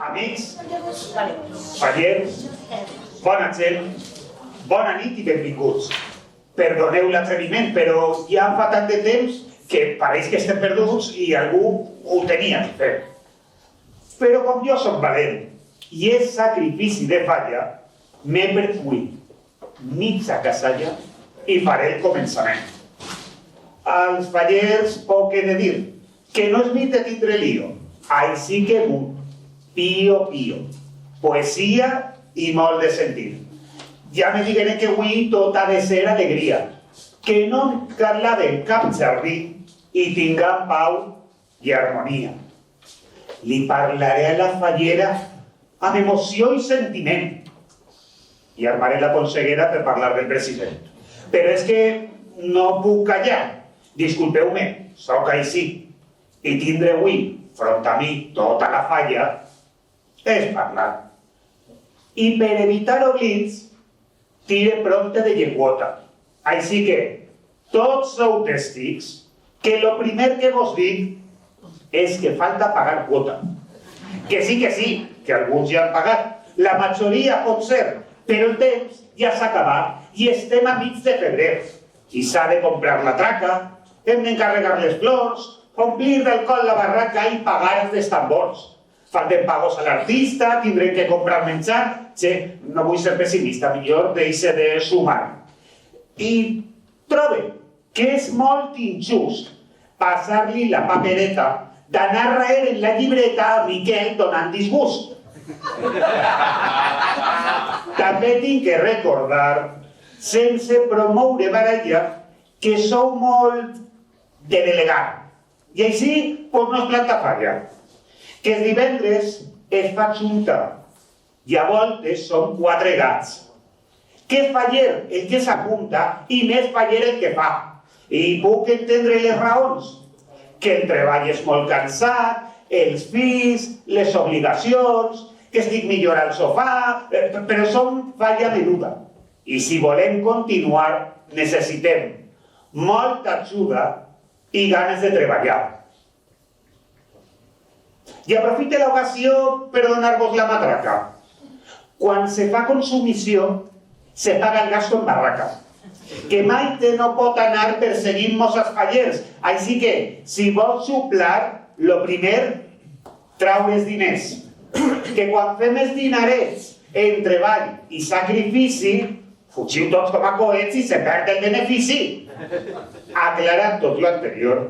Amics, fallers, bona gent, bona nit i benvinguts. Perdoneu l'atreviment, però ja fa tant de temps que pareix que estem perduts i algú ho tenia que fer. Però com jo soc valent i és sacrifici de falla, m'he percuit mitja casalla i faré el començament. Als fallers poc he de dir, que no és nit de tindre lío. Així que pío, poesia i molt de sentir. Ja me digueren que avui tot ha de ser alegria, que no em carlaven cap jardí i tinguem pau i harmonia. Li parlaré a la fallera amb emoció i sentiment i armaré la polseguera per parlar del president. Però és que no puc callar. Disculpeu-me, sóc així. I tindre avui, front a mi, tota la falla, és parlar. I per evitar oblits, tire prompte de llengüota. Així que, tots sou testics que lo primer que vos dic és que falta pagar quota. Que sí, que alguns ja han pagat. La majoria pot ser, però el temps ja s'ha acabat i estem a mig de febrer. I s'ha de comprar la traca, hem d'encarregar les flors, omplir d'alcohol la barraca i pagar els destambors. Falten pagos a l'artista, tindrem que comprar menjar. No vull ser pessimista, millor deixe de sumar. I trobe que és molt injust passar-li la papereta d'anar rere en la llibreta a Miquel donant disgust. També tinc que recordar, sense promoure baralla, que sou molt de delegar. I així, no es planta falla. Que els divendres es fa junta i a voltes són 4 gats. Que és faller el que s'apunta i més faller el que fa. I puc entendre les raons. Que el treball és molt cansat, els fills, les obligacions, que estic millor al sofà, però són falla menuda. I si volem continuar, necessitem molta ajuda i ganes de treballar. I aprofite l'ocasió per donar-vos la matraca. Quan se fa consumició, se paga el gasto en barraca. Que Maite no pot anar perseguint-nos als fallers. Així que, si vols xuplar, lo primer, traure els diners. Que quan fem els dinarets en treball i sacrifici, fugiu tots com a coets i se perd el benefici. Aclarant tot l'anterior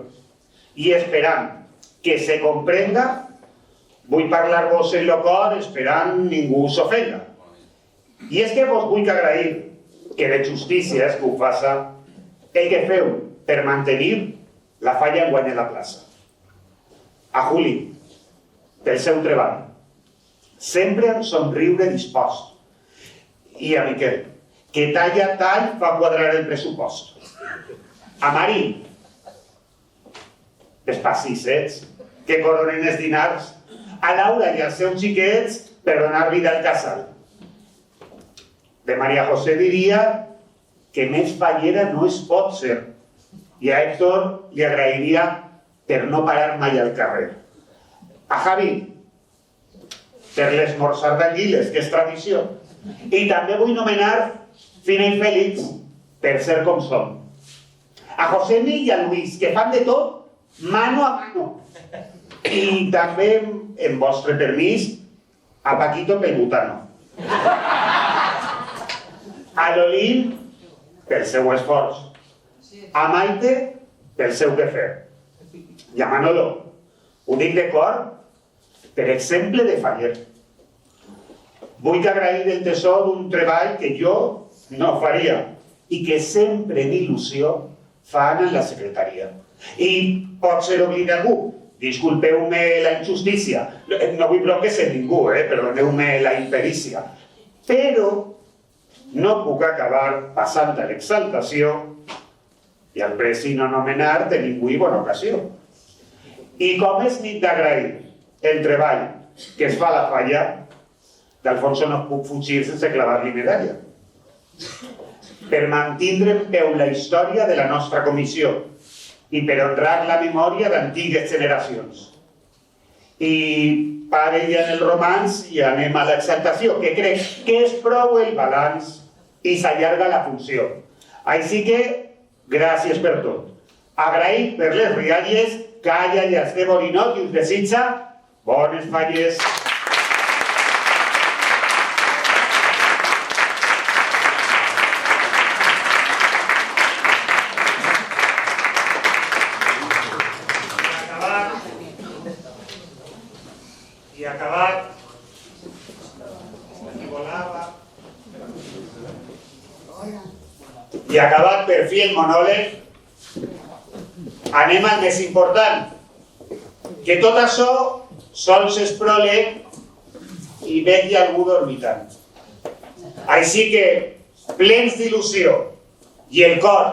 i esperant que se comprenga, vull parlar-vos en lo cor esperant ningú s'ofenga. I és que vos vull agrair que de justícia és que ho faça el que feu per mantenir la falla en guanyar la plaça. A Juli, pel seu treball, sempre amb somriure dispost. I a Miquel, que tall a tall fa quadrar el pressupost. A Marí, els passissets, que coronen els dinars. A Laura i als seus xiquets per donar vida al casal. De Maria José diria que més fallera no es pot ser. I a Héctor li agrairia per no parar mai al carrer. A Javi, per l'esmorzar d'anguiles, que és tradició. I també vull nomenar Fina i Fèlix per ser com som. A Josemi i a Luis, que fan de tot mano a mano. I també, en vostre permís, a Paquito Pelutano. A l'Olín, pel seu esforç. A Maite, pel seu quefer. I a Manolo, ho dic de cor, per exemple de faller. Vull agrair el tesó d'un treball que jo no faria i que sempre en il·lusió fan en la secretaria. I pot ser oblida algú. Disculpeu-me la injustícia. No vull bronques en ningú, perdoneu-me la imperícia. Però no puc acabar passant a l'exaltació i al preci no nomenar de ningú i bona ocasió. I com és nit d'agrair el treball que es fa a la falla, d'Alfonso no puc fugir sense clavar-li medalla. Per mantindre en peu la història de la nostra comissió i per honrar la memòria d'antigues generacions. i pare ja en el romanç i anem a l'exaltació, que crec que és prou el balanç i s'allarga la funció. Així que, gràcies per tot. Agraït per les rialles, Calla i Esteve Orinot i us desitja bones falles. I acabat, per fi el monòleg, anem al més important, que tot això sols és pròleg i veig algú dormitant. Així que, plens d'il·lusió i el cor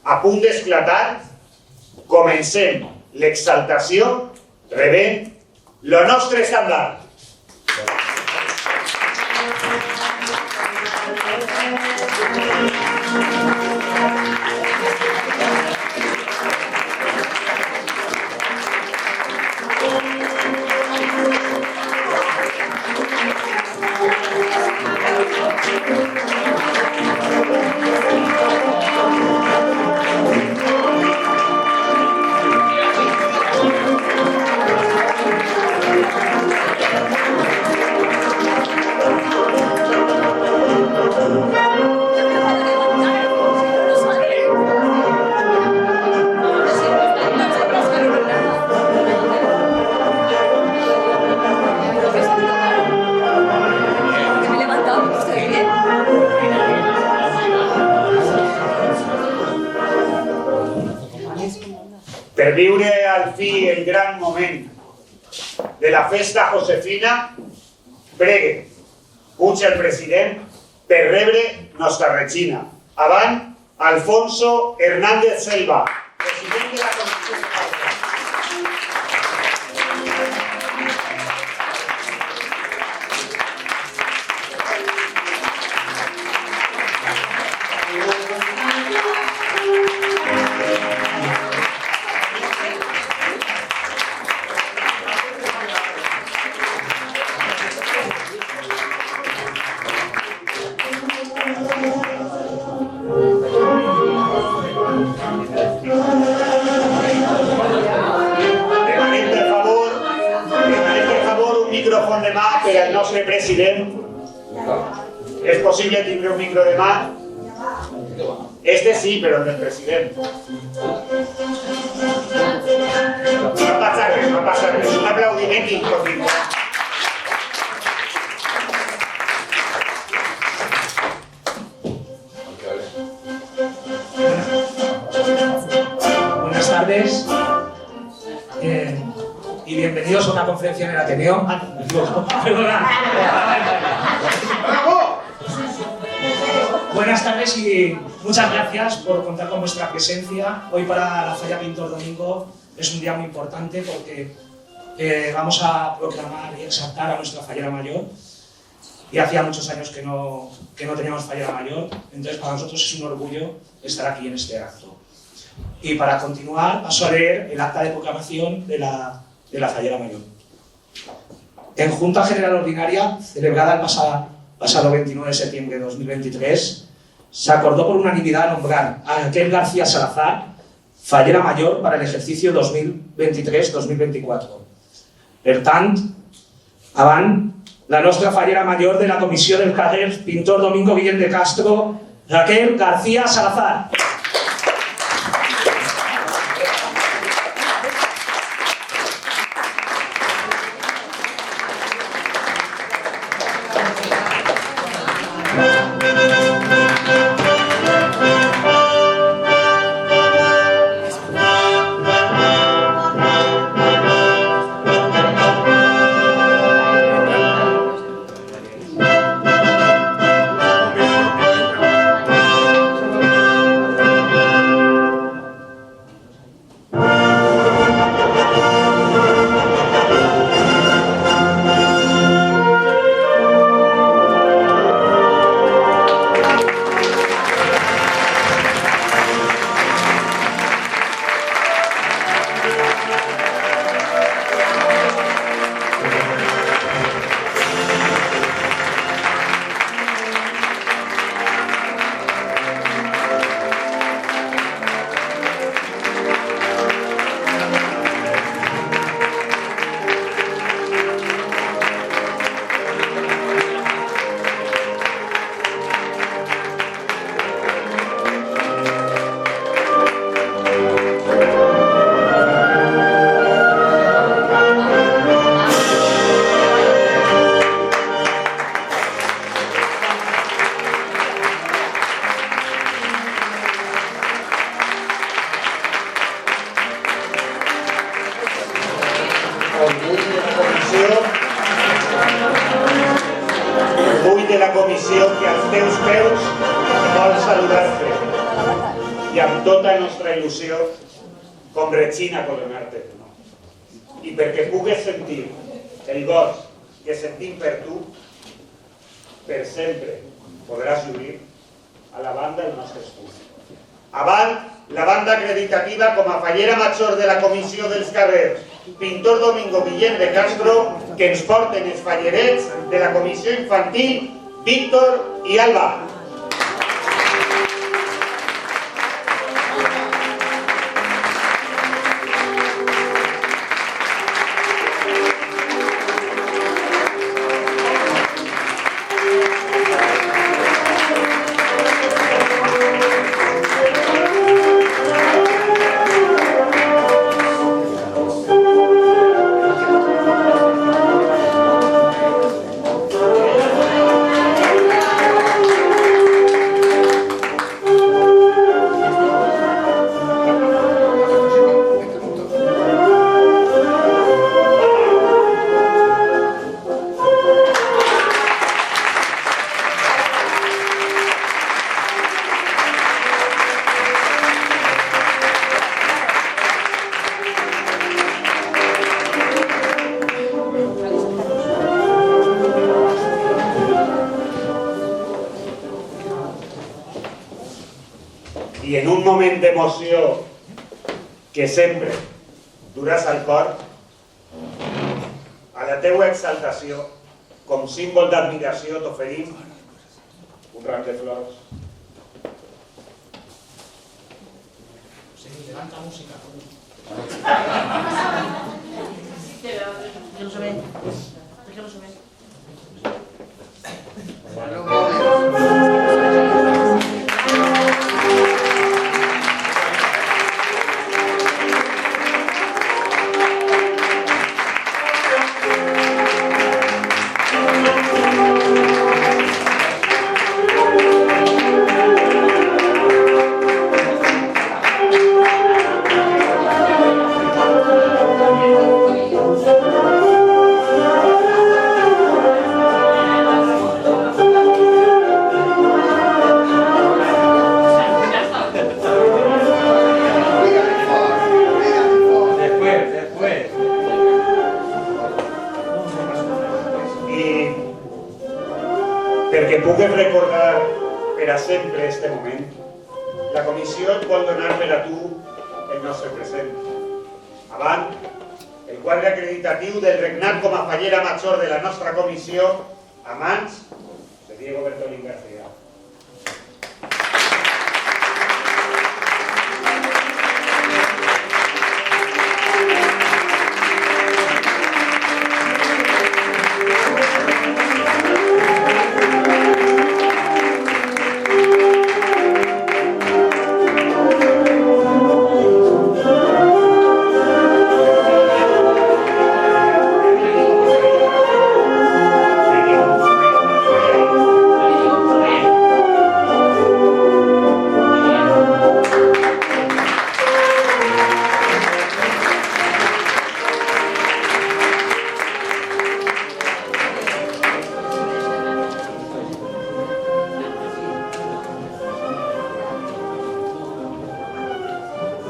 a punt d'esclatar, comencem l'exaltació rebent lo nostre estandard. Per viure al fi el gran moment de la festa josefina, pregue, puig el president per rebre nostra regina. Avant, Alfonso Hernández Selva, president de la Comissió de Pau. De mà per al nostre president. És possible tindre un micro de mà? Este sí, però el del president. No passa res, no passa res. Un aplaudiment i continuem. Buenas tardes. Y bienvenidos a una conferencia en el Ateneo. Perdona. Buenas tardes y muchas gracias por contar con vuestra presencia. Hoy para la Falla Pintor Domingo es un día muy importante porque vamos a proclamar y exaltar a nuestra fallera mayor. Y hacía muchos años que no teníamos fallera mayor, entonces para nosotros es un orgullo estar aquí en este acto. Y para continuar paso a leer el acta de proclamación de la fallera mayor. En Junta General Ordinaria, celebrada el pasado 29 de septiembre de 2023, se acordó por unanimidad nombrar a Raquel García Salazar fallera mayor para el ejercicio 2023-2024. Per tant, avant, la nostra fallera mayor de la Comissió del Carrer Pintor Domingo Guillén de Castro, Raquel García Salazar. Vull de la comissió que als teus peus vol saludar-te i amb tota nostra il·lusió com Regina coronar-te. I perquè pugues sentir el goig que sentim per tu, per sempre podràs lluir a la banda el nostre escut. Avant, la banda acreditativa com a fallera major de la Comissió dels Carrers, Pintor Domingo Guillem de Castro, que ens porten els fallerets de la Comissió Infantil, Víctor i Alba. I en un moment d'emoció que sempre duràs al cor, a la teua exaltació, com símbol d'admiració, t'oferim un ram de flors. Sí, levanta música. Yo no se ve. Es que no se ve. Perquè pugues recordar per a sempre este moment, la comissió et vol donar per a tu el nostre present. Avant, el quadre acreditatiu del regnat com a fallera major de la nostra comissió a mans de Diego Bertolín García.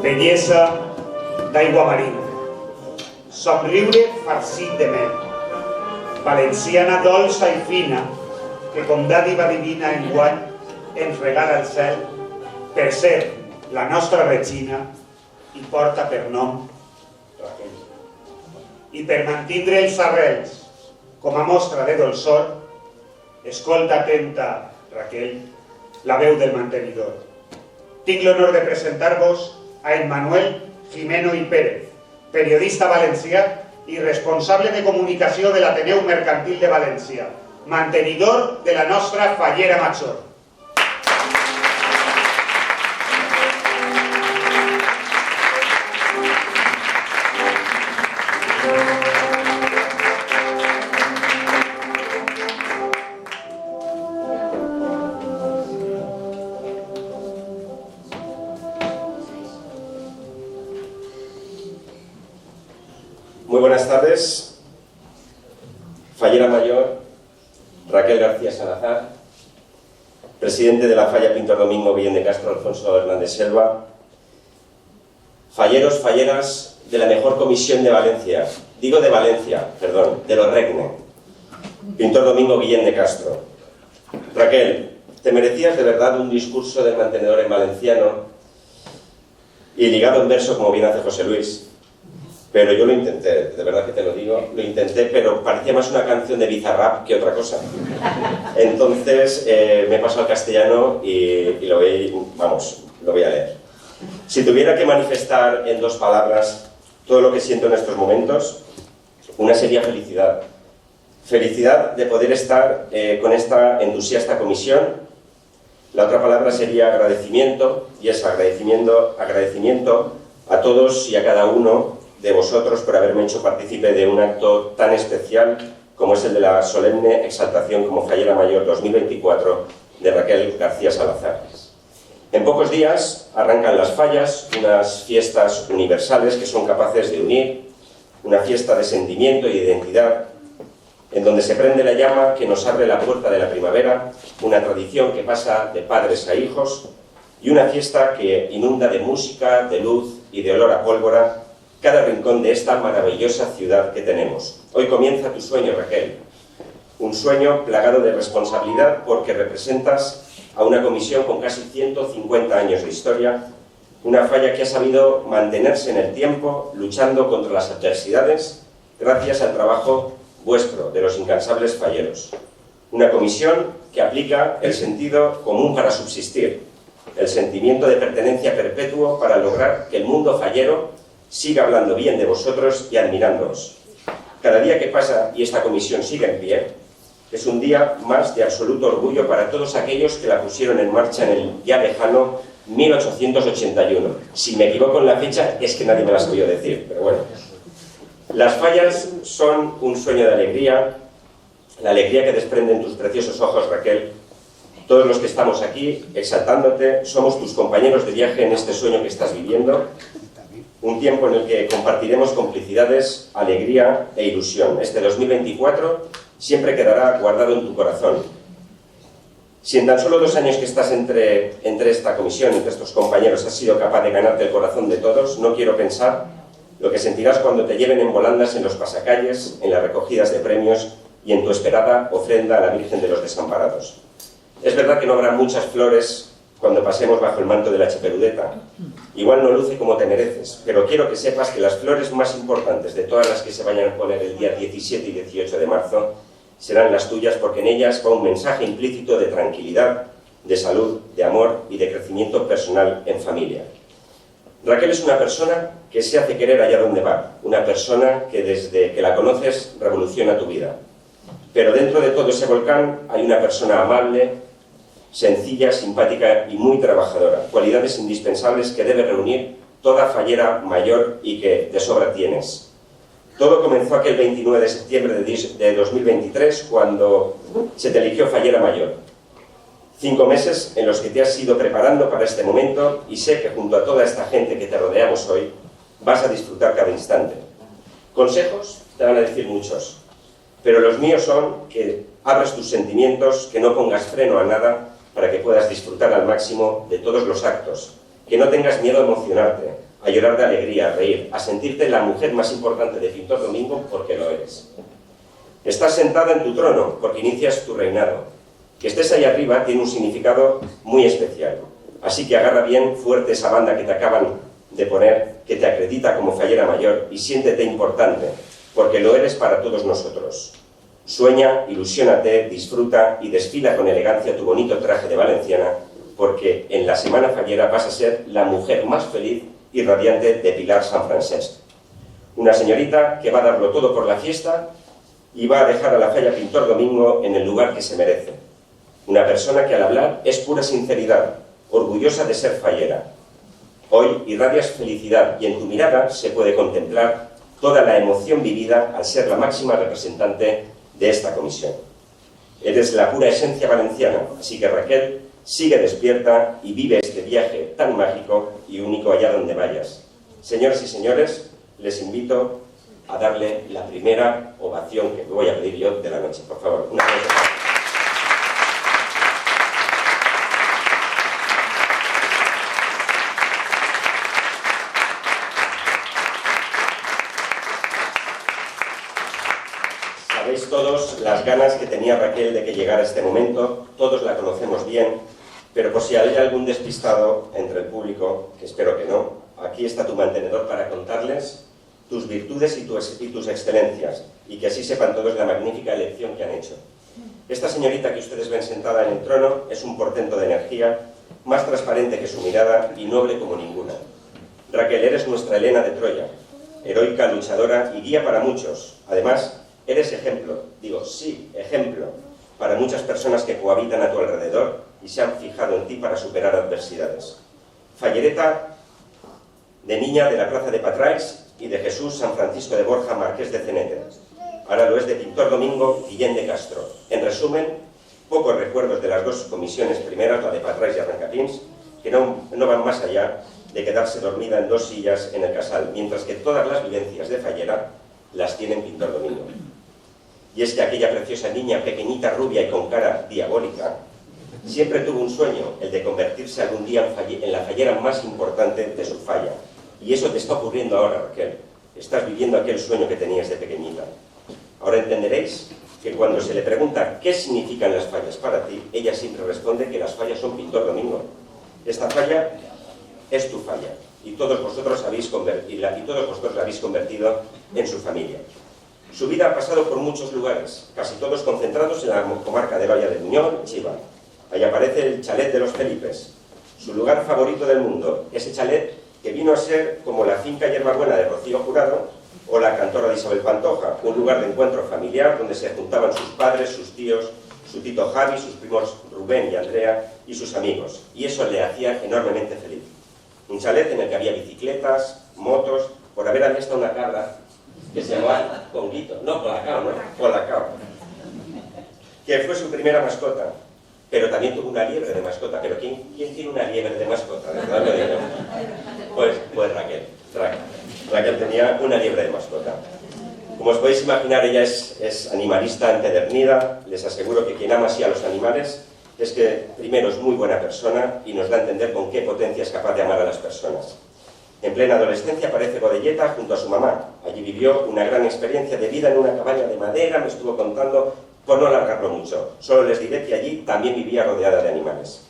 Bellesa d'aigua marina, somriure farcit de mel, valenciana dolça i fina, que com dàdiva divina enguany ens regala el cel, per ser la nostra Regina i porta per nom Raquel. I per mantindre els arrels com a mostra de dolçor, escolta atenta, Raquel, la veu del mantenidor. Tinc l'honor de presentar-vos a Emmanuel Jimeno i Pérez, periodista valencià i responsable de comunicació de l'Ateneu Mercantil de València, mantenidor de la nostra fallera major. Muy buenas tardes. Fallera mayor, Raquel García Salazar, presidente de la Falla Pintor Domingo Guillén de Castro, Alfonso Hernández Selva, falleros, falleras de la mejor comisión de Valencia, digo de Valencia, perdón, de los Regne, Pintor Domingo Guillén de Castro. Raquel, te merecías de verdad un discurso del mantenedor en valenciano y ligado en verso como bien hace José Luis, pero yo lo intenté, de verdad que te lo digo, lo intenté, pero parecía más una canción de Bizarrap que otra cosa. Entonces me paso al castellano y lo voy a leer. Si tuviera que manifestar en 2 palabras todo lo que siento en estos momentos, una sería felicidad. Felicidad de poder estar con esta entusiasta comisión. La otra palabra sería agradecimiento, y es agradecimiento a todos y a cada uno de vosotros por haberme hecho partícipe de un acto tan especial como es el de la solemne exaltación como Fallera Mayor 2024 de Raquel García Salazar. En pocos días arrancan las fallas, unas fiestas universales que son capaces de unir, una fiesta de sentimiento y de identidad, en donde se prende la llama que nos abre la puerta de la primavera, una tradición que pasa de padres a hijos, y una fiesta que inunda de música, de luz y de olor a pólvora cada rincón de esta maravillosa ciudad que tenemos. Hoy comienza tu sueño, Raquel, un sueño plagado de responsabilidad porque representas a una comisión con casi 150 años de historia, una falla que ha sabido mantenerse en el tiempo, luchando contra las adversidades, gracias al trabajo vuestro, de los incansables falleros. Una comisión que aplica el sentido común para subsistir, el sentimiento de pertenencia perpetuo para lograr que el mundo fallero siga hablando bien de vosotros y admirándoos. Cada día que pasa y esta comisión sigue en pie, es un día más de absoluto orgullo para todos aquellos que la pusieron en marcha en el ya lejano 1881. Si me equivoco en la fecha, es que nadie me la ha sabido decir, pero bueno. Las fallas son un sueño de alegría, la alegría que desprenden tus preciosos ojos, Raquel. Todos los que estamos aquí, exaltándote, somos tus compañeros de viaje en este sueño que estás viviendo, un tiempo en el que compartiremos complicidades, alegría e ilusión. Este 2024 siempre quedará guardado en tu corazón. Si en tan solo 2 años que estás entre esta comisión, entre estos compañeros, has sido capaz de ganarte el corazón de todos, no quiero pensar lo que sentirás cuando te lleven en volandas en los pasacalles, en las recogidas de premios y en tu esperada ofrenda a la Virgen de los Desamparados. Es verdad que no habrá muchas flores cuando pasemos bajo el manto de la Cheperudeta. Igual no luce como te mereces, pero quiero que sepas que las flores más importantes de todas las que se vayan a poner el día 17 y 18 de marzo serán las tuyas, porque en ellas va un mensaje implícito de tranquilidad, de salud, de amor y de crecimiento personal en familia. Raquel es una persona que se hace querer allá donde va, una persona que desde que la conoces revoluciona tu vida. Pero dentro de todo ese volcán hay una persona amable, sencilla, simpática y muy trabajadora, cualidades indispensables que debe reunir toda fallera mayor y que de sobra tienes. Todo comenzó aquel 29 de septiembre de 2023, cuando se te eligió fallera mayor. 5 meses en los que te has ido preparando para este momento, y sé que junto a toda esta gente que te rodeamos hoy, vas a disfrutar cada instante. Consejos te van a decir muchos, pero los míos son que abras tus sentimientos, que no pongas freno a nada, para que puedas disfrutar al máximo de todos los actos, que no tengas miedo a emocionarte, a llorar de alegría, a reír, a sentirte la mujer más importante de Pintor Domingo, porque lo eres. Estás sentada en tu trono porque inicias tu reinado. Que estés ahí arriba tiene un significado muy especial, así que agarra bien fuerte esa banda que te acaban de poner, que te acredita como fallera mayor, y siéntete importante, porque lo eres para todos nosotros. Sueña, ilusiónate, disfruta y desfila con elegancia tu bonito traje de valenciana, porque en la Semana Fallera vas a ser la mujer más feliz y radiante de Pilar San Francesc. Una señorita que va a darlo todo por la fiesta y va a dejar a la Falla Pintor Domingo en el lugar que se merece. Una persona que al hablar es pura sinceridad, orgullosa de ser fallera. Hoy irradias felicidad y en tu mirada se puede contemplar toda la emoción vivida al ser la máxima representante de esta comisión. Eres la pura esencia valenciana, así que Raquel, sigue despierta y vive este viaje tan mágico y único allá donde vayas. Señoras y señores, les invito a darle la primera ovación que voy a pedir yo de la noche. Por favor, un aplauso. Sabéis todos las ganas que tenía Raquel de que llegara este momento, todos la conocemos bien, pero por si hay algún despistado entre el público, que espero que no, aquí está tu mantenedor para contarles tus virtudes y tus excelencias, y que así sepan todos la magnífica elección que han hecho. Esta señorita que ustedes ven sentada en el trono es un portento de energía, más transparente que su mirada y noble como ninguna. Raquel, eres nuestra Helena de Troya, heroica, luchadora y guía para muchos. Además, eres ejemplo, digo, sí, ejemplo, para muchas personas que cohabitan a tu alrededor y se han fijado en ti para superar adversidades. Fallereta de niña de la plaza de Patrais y de Jesús San Francisco de Borja, marqués de Cenete. Ahora lo es de Pintor Domingo Guillén de Castro. En resumen, pocos recuerdos de las dos comisiones primeras, la de Patrais y Arrancapins, que no van más allá de quedarse dormida en dos sillas en el casal, mientras que todas las vivencias de Fallera las tiene Pintor Domingo. Y es que aquella preciosa niña, pequeñita, rubia y con cara diabólica, siempre tuvo un sueño, el de convertirse algún día en la fallera más importante de su falla. Y eso te está ocurriendo ahora, Raquel. Estás viviendo aquel sueño que tenías de pequeñita. Ahora entenderéis que cuando se le pregunta qué significan las fallas para ti, ella siempre responde que las fallas son Pintor Domingo. Esta falla es tu falla, y todos vosotros la habéis convertido en su familia. Su vida ha pasado por muchos lugares, casi todos concentrados en la comarca de Valle de Buñol, Chiva. Ahí aparece el chalet de los Felipes, su lugar favorito del mundo, ese chalet que vino a ser como la finca Hierbabuena de Rocío Jurado o la cantora de Isabel Pantoja, un lugar de encuentro familiar donde se juntaban sus padres, sus tíos, su tito Javi, sus primos Rubén y Andrea y sus amigos, y eso le hacía enormemente feliz. Un chalet en el que había bicicletas, motos, por haber hasta una cabra que se llamaba Conguito, no, Colacao, que fue su primera mascota, pero también tuvo una liebre de mascota. ¿Pero quién tiene una liebre de mascota? ¿Verdad? Pues Raquel. Raquel tenía una liebre de mascota. Como os podéis imaginar, ella es animalista empedernida. Les aseguro que quien ama así a los animales es que primero es muy buena persona y nos da a entender con qué potencia es capaz de amar a las personas. En plena adolescencia aparece Godelleta junto a su mamá. Allí vivió una gran experiencia de vida en una cabaña de madera, me estuvo contando, por no alargarlo mucho. Solo les diré que allí también vivía rodeada de animales.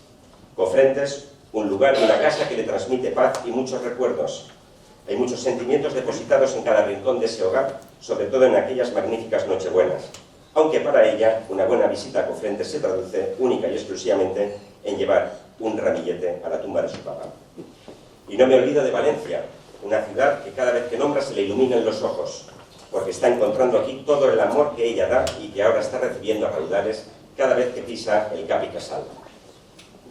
Cofrentes, un lugar y una casa que le transmite paz y muchos recuerdos. Hay muchos sentimientos depositados en cada rincón de ese hogar, sobre todo en aquellas magníficas nochebuenas. Aunque para ella, una buena visita a Cofrentes se traduce única y exclusivamente en llevar un ramillete a la tumba de su papá. Y no me olvido de Valencia, una ciudad que cada vez que nombra se le iluminan los ojos, porque está encontrando aquí todo el amor que ella da y que ahora está recibiendo a raudales cada vez que pisa el Capi Casal.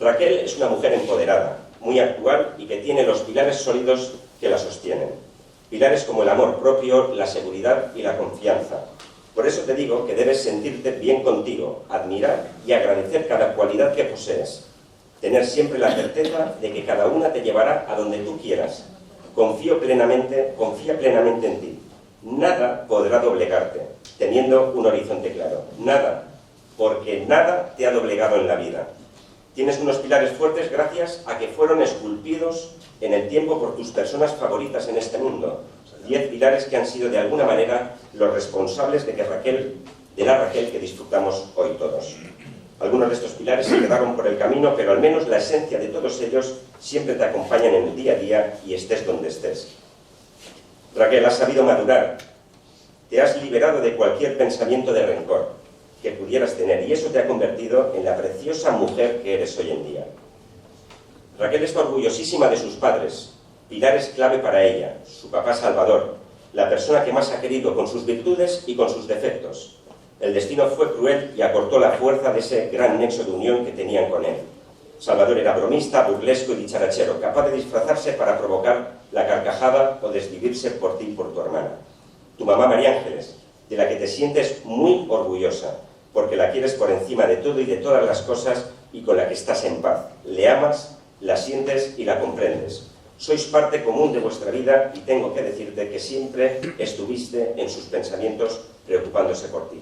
Raquel es una mujer empoderada, muy actual y que tiene los pilares sólidos que la sostienen. Pilares como el amor propio, la seguridad y la confianza. Por eso te digo que debes sentirte bien contigo, admirar y agradecer cada cualidad que posees. Tener siempre la certeza de que cada una te llevará a donde tú quieras. Confía plenamente en ti. Nada podrá doblegarte, teniendo un horizonte claro. Nada, porque nada te ha doblegado en la vida. Tienes unos pilares fuertes gracias a que fueron esculpidos en el tiempo por tus personas favoritas en este mundo. 10 pilares que han sido de alguna manera los responsables de la Raquel que disfrutamos hoy todos. Algunos de estos pilares se quedaron por el camino, pero al menos la esencia de todos ellos siempre te acompañan en el día a día y estés donde estés. Raquel, has sabido madurar, te has liberado de cualquier pensamiento de rencor que pudieras tener y eso te ha convertido en la preciosa mujer que eres hoy en día. Raquel está orgullosísima de sus padres, pilares clave para ella, su papá Salvador, la persona que más ha querido con sus virtudes y con sus defectos. El destino fue cruel y acortó la fuerza de ese gran nexo de unión que tenían con él. Salvador era bromista, burlesco y dicharachero, capaz de disfrazarse para provocar la carcajada o desvivirse por ti y por tu hermana. Tu mamá María Ángeles, de la que te sientes muy orgullosa, porque la quieres por encima de todo y de todas las cosas y con la que estás en paz. Le amas, la sientes y la comprendes. Sois parte común de vuestra vida y tengo que decirte que siempre estuviste en sus pensamientos preocupándose por ti.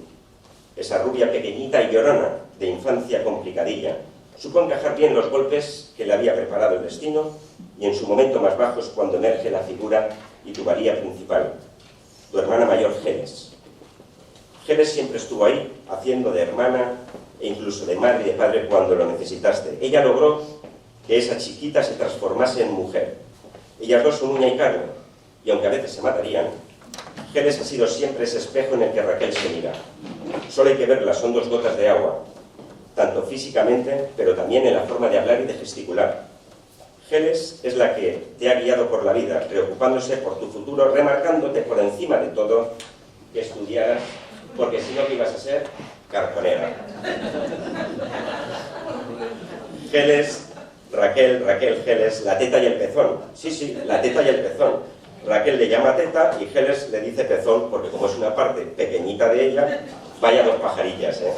Esa rubia pequeñita y llorona de infancia complicadilla supo encajar bien los golpes que le había preparado el destino y en su momento más bajo es cuando emerge la figura y tu valía principal, tu hermana mayor Geles. Geles siempre estuvo ahí, haciendo de hermana e incluso de madre y de padre cuando lo necesitaste. Ella logró que esa chiquita se transformase en mujer. Ellas dos son uña y carne, y aunque a veces se matarían, Geles ha sido siempre ese espejo en el que Raquel se mira. Solo hay que verla, son dos gotas de agua, tanto físicamente, pero también en la forma de hablar y de gesticular. Geles es la que te ha guiado por la vida, preocupándose por tu futuro, remarcándote por encima de todo que estudiaras, porque si no, ¿qué ibas a ser? Cartonera. Geles, Raquel, Geles, la teta y el pezón. Sí, la teta y el pezón. Raquel le llama teta y Geles le dice pezón, porque como es una parte pequeñita de ella, vaya dos pajarillas, ¿eh?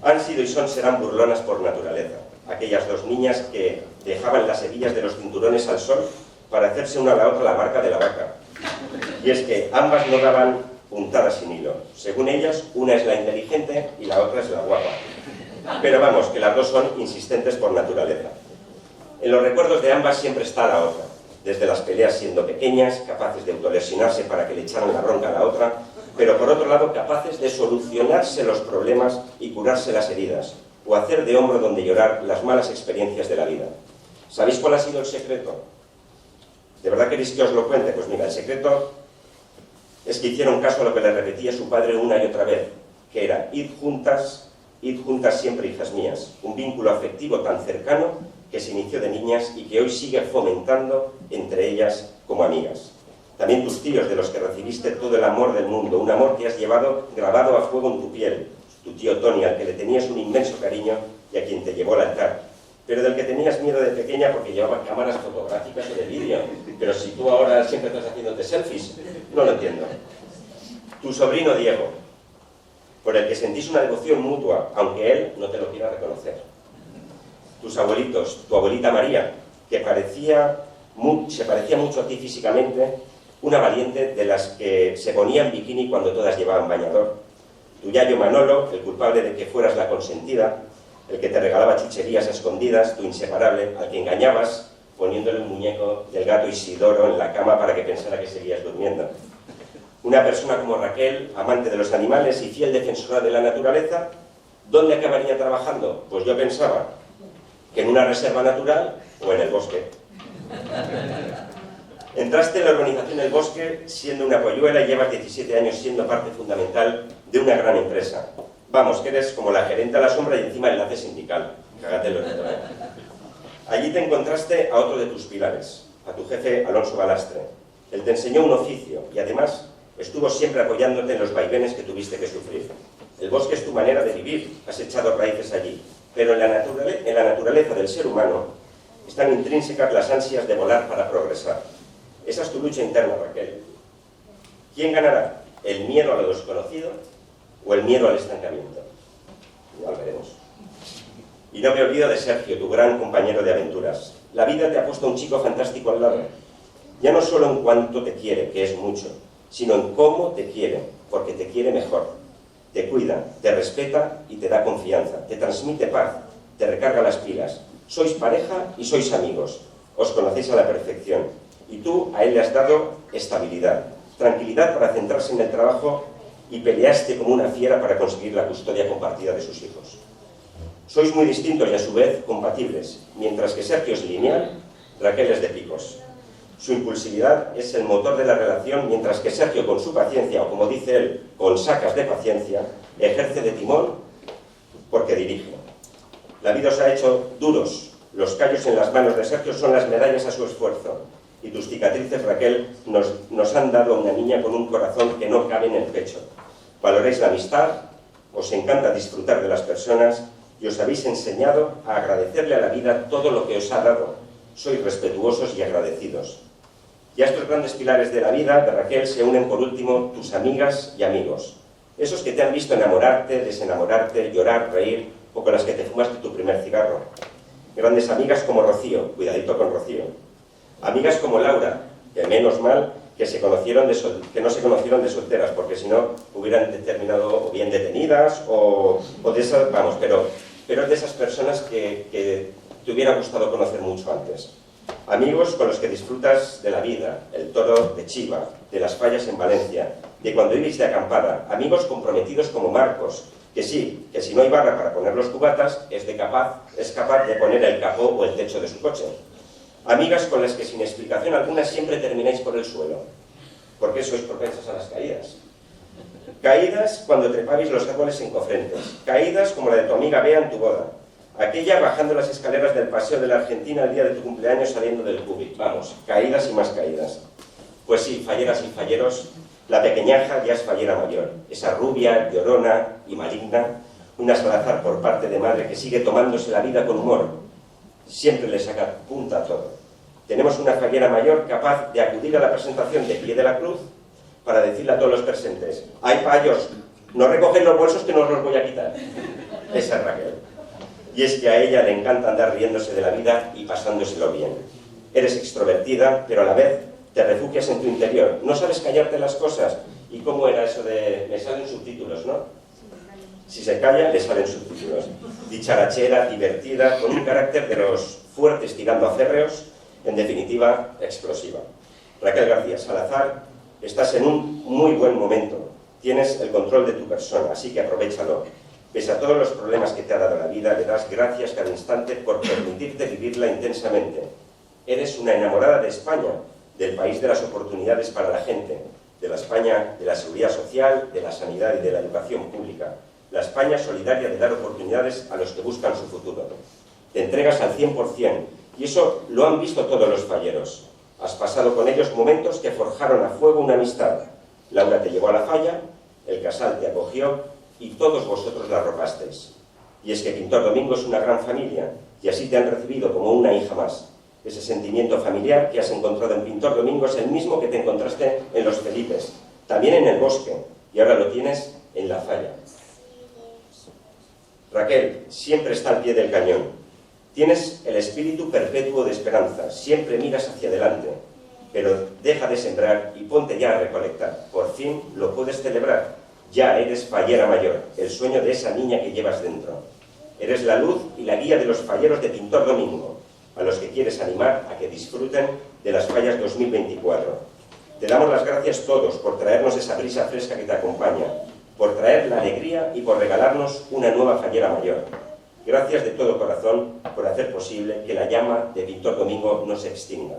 Han sido y serán burlonas por naturaleza. Aquellas dos niñas que dejaban las hebillas de los cinturones al sol para hacerse una a la otra la marca de la vaca. Y es que ambas no daban puntadas sin hilo. Según ellas, una es la inteligente y la otra es la guapa. Pero vamos, que las dos son insistentes por naturaleza. En los recuerdos de ambas siempre está la otra. Desde las peleas siendo pequeñas, capaces de autolesionarse para que le echaran la bronca a la otra, pero por otro lado capaces de solucionarse los problemas y curarse las heridas, o hacer de hombro donde llorar las malas experiencias de la vida. ¿Sabéis cuál ha sido el secreto? ¿De verdad queréis que os lo cuente? Pues mira, el secreto es que hicieron caso a lo que le repetía su padre una y otra vez, que era id juntas siempre, hijas mías. Un vínculo afectivo tan cercano que se inició de niñas y que hoy sigue fomentando entre ellas como amigas. También tus tíos, de los que recibiste todo el amor del mundo, un amor que has llevado grabado a fuego en tu piel. Tu tío Tony, al que le tenías un inmenso cariño y a quien te llevó al altar, pero del que tenías miedo de pequeña porque llevaba cámaras fotográficas o de vídeo. Pero si tú ahora siempre estás haciéndote selfies, no lo entiendo. Tu sobrino Diego, por el que sentís una devoción mutua, aunque él no te lo quiera reconocer. Tus abuelitos, tu abuelita María, que se parecía mucho a ti físicamente, una valiente de las que se ponía en bikini cuando todas llevaban bañador. Tu yayo Manolo, el culpable de que fueras la consentida, el que te regalaba chucherías a escondidas, tu inseparable, al que engañabas poniéndole un muñeco del gato Isidoro en la cama para que pensara que seguías durmiendo. Una persona como Raquel, amante de los animales y fiel defensora de la naturaleza, ¿dónde acabaría trabajando? Pues yo pensaba que en una reserva natural o en el bosque. Entraste en la organización El Bosque siendo una polluela y llevas 17 años siendo parte fundamental de una gran empresa. Vamos, que eres como la gerente a la sombra y encima enlace sindical. Cágatelo, ¿eh? Allí te encontraste a otro de tus pilares, a tu jefe Alonso Balastre. Él te enseñó un oficio y además estuvo siempre apoyándote en los vaivenes que tuviste que sufrir. El bosque es tu manera de vivir, has echado raíces allí, pero en la naturaleza del ser humano están intrínsecas las ansias de volar para progresar. Esa es tu lucha interna, Raquel. ¿Quién ganará? ¿El miedo a lo desconocido o el miedo al estancamiento? Ya lo veremos. Y no me olvido de Sergio, tu gran compañero de aventuras. La vida te ha puesto un chico fantástico al lado. Ya no solo en cuanto te quiere, que es mucho, sino en cómo te quiere, porque te quiere mejor. Te cuida, te respeta y te da confianza. Te transmite paz, te recarga las pilas. Sois pareja y sois amigos. Os conocéis a la perfección. Y tú a él le has dado estabilidad, tranquilidad para centrarse en el trabajo y peleaste como una fiera para conseguir la custodia compartida de sus hijos. Sois muy distintos y a su vez compatibles. Mientras que Sergio es lineal, Raquel es de picos. Su impulsividad es el motor de la relación, mientras que Sergio, con su paciencia, o como dice él, con sacas de paciencia, ejerce de timón porque dirige. La vida os ha hecho duros. Los callos en las manos de Sergio son las medallas a su esfuerzo. Y tus cicatrices, Raquel, nos han dado a una niña con un corazón que no cabe en el pecho. Valoréis la amistad, os encanta disfrutar de las personas y os habéis enseñado a agradecerle a la vida todo lo que os ha dado. Sois respetuosos y agradecidos. Y a estos grandes pilares de la vida de Raquel se unen por último tus amigas y amigos. Esos que te han visto enamorarte, desenamorarte, llorar, reír, o con las que te fumaste tu primer cigarro. Grandes amigas como Rocío, cuidadito con Rocío. Amigas como Laura, que menos mal que no se conocieron de solteras, porque si no hubieran terminado o bien detenidas o de esas, vamos, pero de esas personas que te hubiera gustado conocer mucho antes. Amigos con los que disfrutas de la vida, el toro de Chiva, de las fallas en Valencia, de cuando vivís de acampada. Amigos comprometidos como Marcos, que sí, que si no hay barra para poner los cubatas, es capaz de poner el capó o el techo de su coche. Amigas con las que sin explicación alguna siempre termináis por el suelo, porque sois propensas a las caídas. Caídas cuando trepabais los árboles en Cofrentes, caídas como la de tu amiga Bea en tu boda, aquella bajando las escaleras del Paseo de la Argentina el día de tu cumpleaños saliendo del Cubic. Vamos, caídas y más caídas. Pues sí, falleras y falleros, la pequeñaja ya es fallera mayor, esa rubia, llorona y maligna, una Salazar por parte de madre que sigue tomándose la vida con humor. Siempre le saca punta a todo. Tenemos una fallera mayor capaz de acudir a la presentación de pie de la cruz para decirle a todos los presentes: ¡ay, payos! No recogen los bolsos que no os los voy a quitar. Esa es Raquel. Y es que a ella le encanta andar riéndose de la vida y pasándoselo bien. Eres extrovertida, pero a la vez te refugias en tu interior. No sabes callarte las cosas. ¿Y cómo era eso de... me salen subtítulos, ¿no? Si se calla, le salen subtítulos. Dicharachera, divertida, con un carácter de los fuertes tirando a férreos, en definitiva, explosiva. Raquel García Salazar, estás en un muy buen momento. Tienes el control de tu persona, así que aprovéchalo. Pese a todos los problemas que te ha dado la vida, le das gracias cada instante por permitirte vivirla intensamente. Eres una enamorada de España, del país de las oportunidades para la gente, de la España de la seguridad social, de la sanidad y de la educación pública. La España solidaria de dar oportunidades a los que buscan su futuro. Te entregas al 100%, y eso lo han visto todos los falleros. Has pasado con ellos momentos que forjaron a fuego una amistad. Laura te llevó a la falla, el Casal te acogió, y todos vosotros la arropasteis. Y es que Pintor Domingo es una gran familia, y así te han recibido como una hija más. Ese sentimiento familiar que has encontrado en Pintor Domingo es el mismo que te encontraste en Los Felipes, también en el Bosque, y ahora lo tienes en la falla. Raquel, siempre está al pie del cañón. Tienes el espíritu perpetuo de esperanza, siempre miras hacia adelante, pero deja de sembrar y ponte ya a recolectar. Por fin lo puedes celebrar. Ya eres fallera mayor, el sueño de esa niña que llevas dentro. Eres la luz y la guía de los falleros de Pintor Domingo, a los que quieres animar a que disfruten de las fallas 2024. Te damos las gracias todos por traernos esa brisa fresca que te acompaña, por traer la alegría y por regalarnos una nueva fallera mayor. Gracias de todo corazón por hacer posible que la llama de Pintor Domingo no se extinga.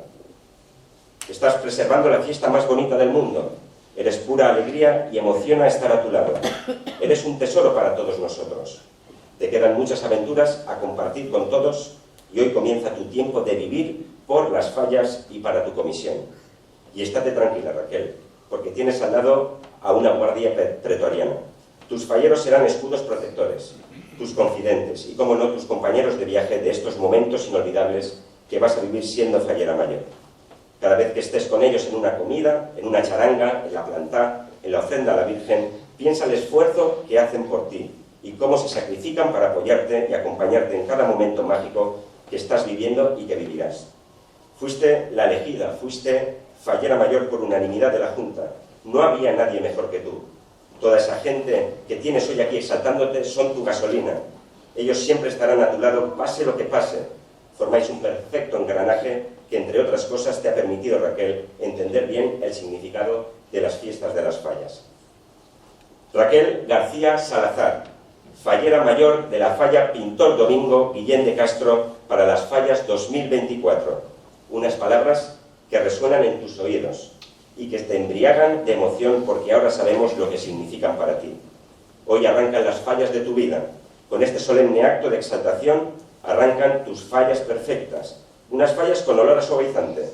Estás preservando la fiesta más bonita del mundo. Eres pura alegría y emociona estar a tu lado. Eres un tesoro para todos nosotros. Te quedan muchas aventuras a compartir con todos y hoy comienza tu tiempo de vivir por las fallas y para tu comisión. Y estate tranquila, Raquel, porque tienes al lado a una guardia pretoriana. Tus falleros serán escudos protectores, tus confidentes y, como no, tus compañeros de viaje de estos momentos inolvidables que vas a vivir siendo fallera mayor. Cada vez que estés con ellos en una comida, en una charanga, en la planta, en la ofrenda a la Virgen, piensa el esfuerzo que hacen por ti y cómo se sacrifican para apoyarte y acompañarte en cada momento mágico que estás viviendo y que vivirás. Fuiste la elegida, fuiste fallera mayor por unanimidad de la Junta. No había nadie mejor que tú. Toda esa gente que tienes hoy aquí exaltándote son tu gasolina. Ellos siempre estarán a tu lado, pase lo que pase. Formáis un perfecto engranaje que, entre otras cosas, te ha permitido, Raquel, entender bien el significado de las fiestas de las fallas. Raquel García Salazar, fallera mayor de la falla Pintor Domingo Guillén de Castro para las fallas 2024. Unas palabras que resuenan en tus oídos y que te embriagan de emoción porque ahora sabemos lo que significan para ti. Hoy arrancan las fallas de tu vida. Con este solemne acto de exaltación arrancan tus fallas perfectas. Unas fallas con olor a suavizante.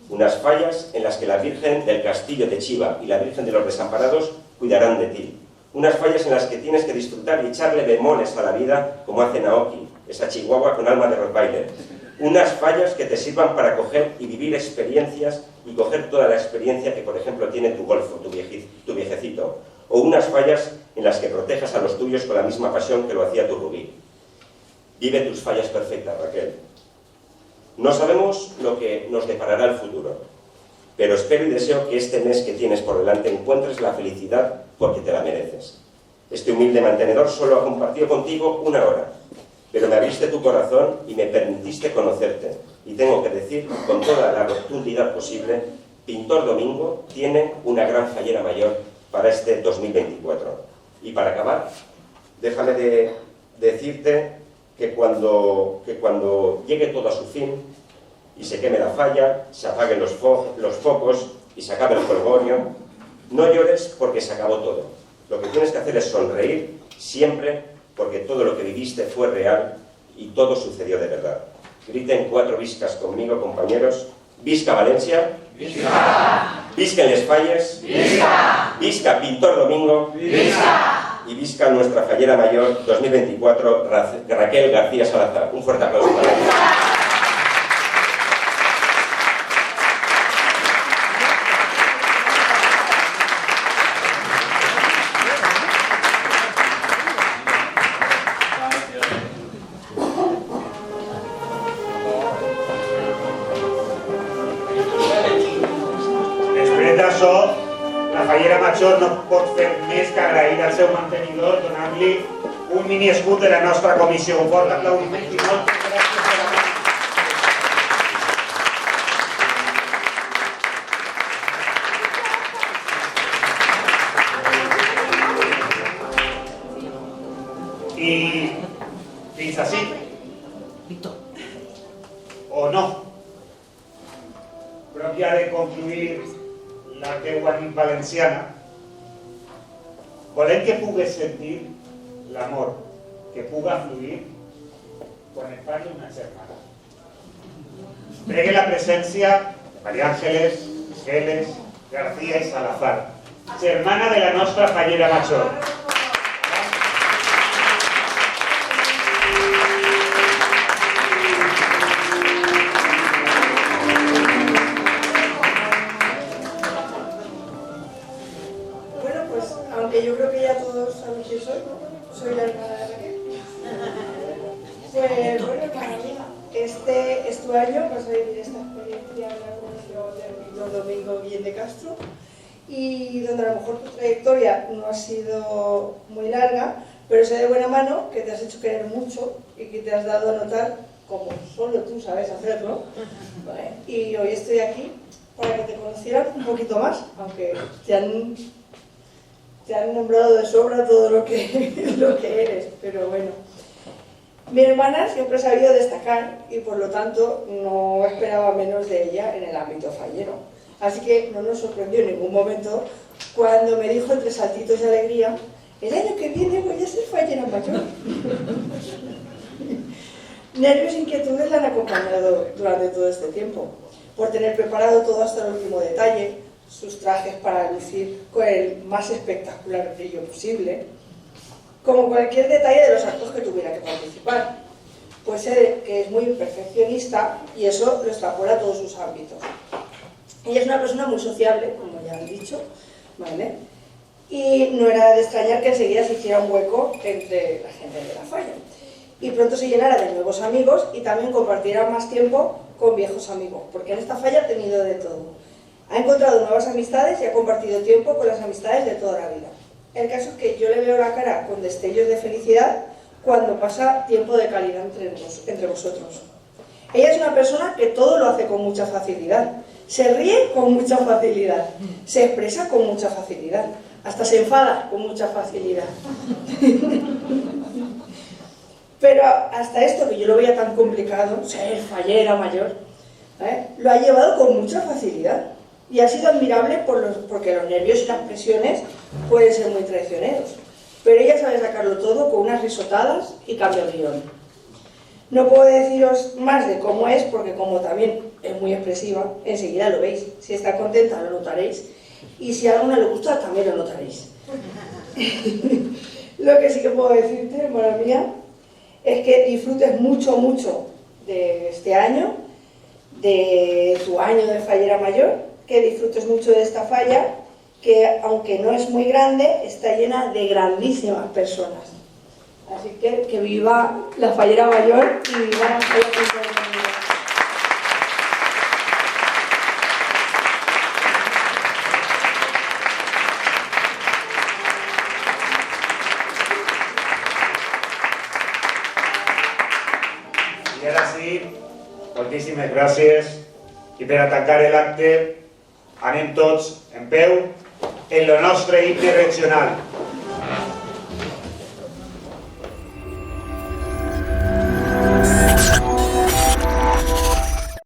Unas fallas en las que la Virgen del Castillo de Chiva y la Virgen de los Desamparados cuidarán de ti. Unas fallas en las que tienes que disfrutar y echarle bemoles a la vida como hace Naoki, esa chihuahua con alma de Rottweiler. Unas fallas que te sirvan para coger y vivir experiencias y coger toda la experiencia que, por ejemplo, tiene tu golfo, tu viejecito. O unas fallas en las que protejas a los tuyos con la misma pasión que lo hacía tu Rubí. Vive tus fallas perfectas, Raquel. No sabemos lo que nos deparará el futuro, pero espero y deseo que este mes que tienes por delante encuentres la felicidad porque te la mereces. Este humilde mantenedor solo ha compartido contigo 1 hora, pero me abriste tu corazón y me permitiste conocerte. Y tengo que decir, con toda la rotundidad posible, Pintor Domingo tiene una gran fallera mayor para este 2024. Y para acabar, déjame decirte que cuando llegue todo a su fin y se queme la falla, se apaguen los focos y se acabe el jolgorio, no llores porque se acabó todo. Lo que tienes que hacer es sonreír siempre porque todo lo que viviste fue real y todo sucedió de verdad. Griten 4 viscas conmigo, compañeros. Visca Valencia. Visca. Visca en les Falles. Visca. Visca Pintor Domingo. Visca. Y visca nuestra fallera mayor 2024, Raquel García Salazar. Un fuerte aplauso para ella. La fallera major no pot fer més que agrair al seu mantenidor donant-li un mini escut de la nostra comissió. Un fort aplaudiment i moltes gràcies per la I fins així. O no. Prop ja de concluir la teua nit valenciana, volem que pugues sentir l'amor, que puga fluir quan et parli una germana. Pregue la presència de María Ángeles, Geles, García i Salazar, germana de la nostra fallera major. Yo creo que ya todos saben quién soy la hermana de Raquel. Pues bueno, para mí es tu año, vas a vivir esta experiencia en la Comisión del Pintor Domingo Guillén de Castro, y donde a lo mejor tu trayectoria no ha sido muy larga, pero sé de buena mano que te has hecho querer mucho y que te has dado a notar como solo tú sabes hacerlo, ¿vale? Y hoy estoy aquí para que te conocieran un poquito más, aunque te han nombrado de sobra todo lo que eres, pero bueno. Mi hermana siempre ha sabido destacar y por lo tanto no esperaba menos de ella en el ámbito fallero. Así que no nos sorprendió en ningún momento cuando me dijo entre saltitos de alegría: el año que viene voy a ser fallera mayor. Nervios e inquietudes la han acompañado durante todo este tiempo, por tener preparado todo hasta el último detalle, sus trajes para lucir con el más espectacular brillo posible, como cualquier detalle de los actos que tuviera que participar. Pues sé que es muy perfeccionista y eso lo extrapola a todos sus ámbitos. Ella es una persona muy sociable, como ya han dicho, ¿vale? Y no era de extrañar que enseguida se hiciera un hueco entre la gente de la falla y pronto se llenara de nuevos amigos y también compartiera más tiempo con viejos amigos, porque en esta falla ha tenido de todo. Ha encontrado nuevas amistades y ha compartido tiempo con las amistades de toda la vida. El caso es que yo le veo la cara con destellos de felicidad cuando pasa tiempo de calidad entre vosotros. Ella es una persona que todo lo hace con mucha facilidad. Se ríe con mucha facilidad. Se expresa con mucha facilidad. Hasta se enfada con mucha facilidad. Pero hasta esto, que yo lo veía tan complicado, ser fallera mayor, lo ha llevado con mucha facilidad. Y ha sido admirable porque los nervios y las presiones pueden ser muy traicioneros. Pero ella sabe sacarlo todo con unas risotadas y cambia el guión. No puedo deciros más de cómo es, porque como también es muy expresiva, enseguida lo veis. Si está contenta lo notaréis, y si a alguna le gusta también lo notaréis. Lo que sí que puedo decirte, hermana mía, es que disfrutes mucho, mucho de este año, de tu año de fallera mayor, que disfrutes mucho de esta falla, que aunque no es muy grande, está llena de grandísimas personas. Así que viva la fallera mayor y viva la falla. I ara sí, moltíssimes gràcies. I per a tancar l'acte, anem tots en peu en el nostre himne regional.